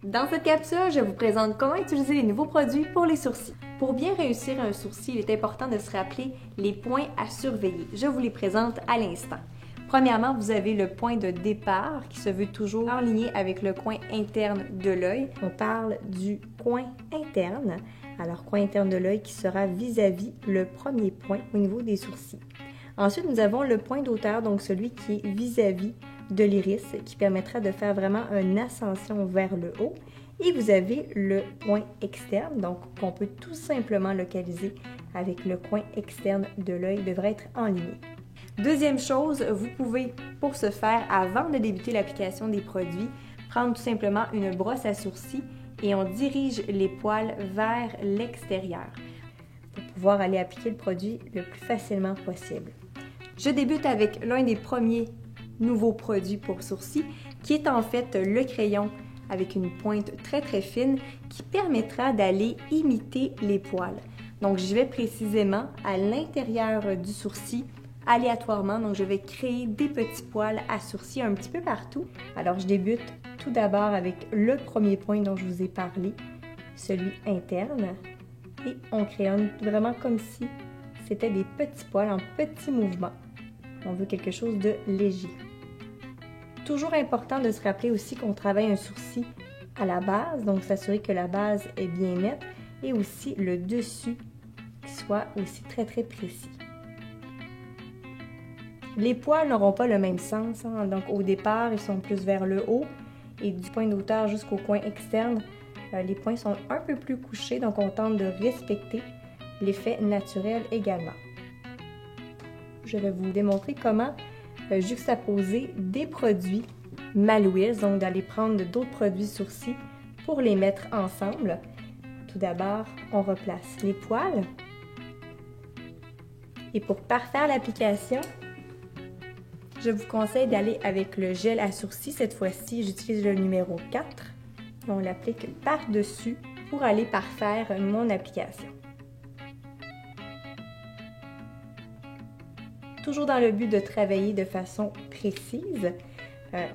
Dans cette capsule, je vous présente comment utiliser les nouveaux produits pour les sourcils. Pour bien réussir un sourcil, il est important de se rappeler les points à surveiller. Je vous les présente à l'instant. Premièrement, vous avez le point de départ qui se veut toujours aligné avec le coin interne de l'œil. On parle du coin interne. Alors, coin interne de l'œil qui sera vis-à-vis le premier point au niveau des sourcils. Ensuite, nous avons le point d'auteur, donc celui qui est vis-à-vis de l'iris, qui permettra de faire vraiment une ascension vers le haut. Et vous avez le point externe, donc qu'on peut tout simplement localiser avec le coin externe de l'œil, devrait être enligné. Deuxième chose, vous pouvez, pour ce faire, avant de débuter l'application des produits, prendre tout simplement une brosse à sourcils et on dirige les poils vers l'extérieur pour pouvoir aller appliquer le produit le plus facilement possible. Je débute avec l'un des premiers nouveaux produits pour sourcils, qui est en fait le crayon avec une pointe très fine qui permettra d'aller imiter les poils. Donc je vais précisément à l'intérieur du sourcil aléatoirement, donc je vais créer des petits poils à sourcils un petit peu partout. Alors je débute tout d'abord avec le premier point dont je vous ai parlé, celui interne, et on crayonne vraiment comme si c'était des petits poils en petits mouvements. On veut quelque chose de léger. Toujours important de se rappeler aussi qu'on travaille un sourcil à la base, donc s'assurer que la base est bien nette et aussi le dessus qui soit aussi très précis. Les poils n'auront pas le même sens, donc au départ ils sont plus vers le haut et du point d'auteur jusqu'au coin externe, les points sont un peu plus couchés, donc on tente de respecter l'effet naturel également. Je vais vous démontrer comment juxtaposer des produits Malouise, donc d'aller prendre d'autres produits sourcils pour les mettre ensemble. Tout d'abord, on replace les poils. Et pour parfaire l'application, je vous conseille d'aller avec le gel à sourcils. Cette fois-ci, j'utilise le numéro 4. On l'applique par-dessus pour aller parfaire mon application. Toujours dans le but de travailler de façon précise,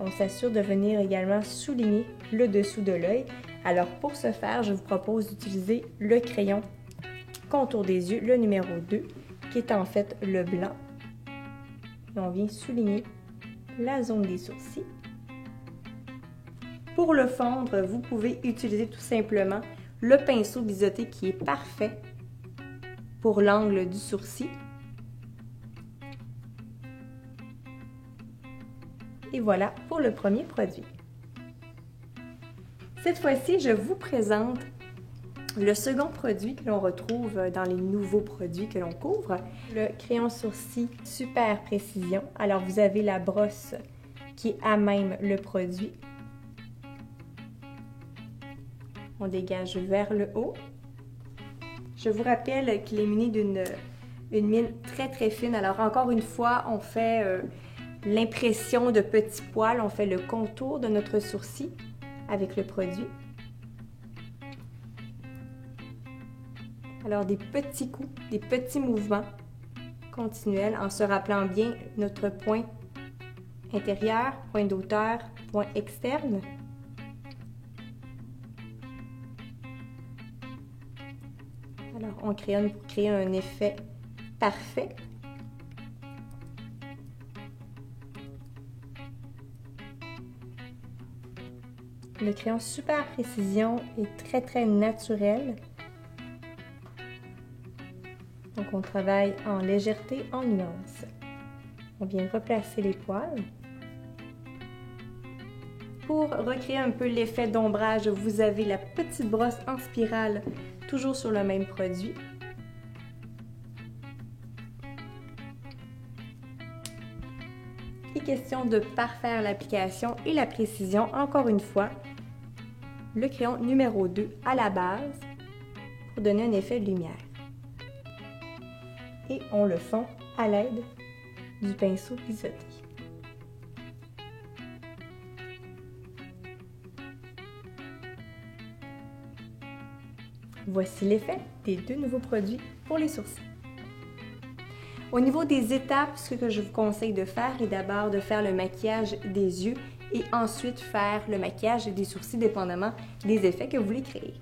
on s'assure de venir également souligner le dessous de l'œil. Alors pour ce faire, je vous propose d'utiliser le crayon contour des yeux, le numéro 2, qui est en fait le blanc. Et on vient souligner la zone des sourcils. Pour le fondre, vous pouvez utiliser tout simplement le pinceau biseauté qui est parfait pour l'angle du sourcil. Et voilà pour le premier produit. Cette fois-ci, je vous présente le second produit que l'on retrouve dans les nouveaux produits que l'on couvre, le crayon sourcil Super Précision. Alors, vous avez la brosse qui est à même le produit. On dégage vers le haut. Je vous rappelle qu'il est muni d'une mine très fine. Alors, encore une fois, on fait l'impression de petits poils, on fait le contour de notre sourcil avec le produit. Alors des petits coups, des petits mouvements continuels en se rappelant bien notre point intérieur, point d'auteur, point externe. Alors on crayonne pour créer un effet parfait. Le crayon Super Précision est très naturel. Donc on travaille en légèreté, en nuance. On vient replacer les poils. Pour recréer un peu l'effet d'ombrage, vous avez la petite brosse en spirale, toujours sur le même produit. Et question de parfaire l'application et la précision, encore une fois, le crayon numéro 2 à la base pour donner un effet de lumière. Et on le fond à l'aide du pinceau biseauté. Voici l'effet des deux nouveaux produits pour les sourcils. Au niveau des étapes, ce que je vous conseille de faire est d'abord de faire le maquillage des yeux et ensuite faire le maquillage des sourcils dépendamment des effets que vous voulez créer.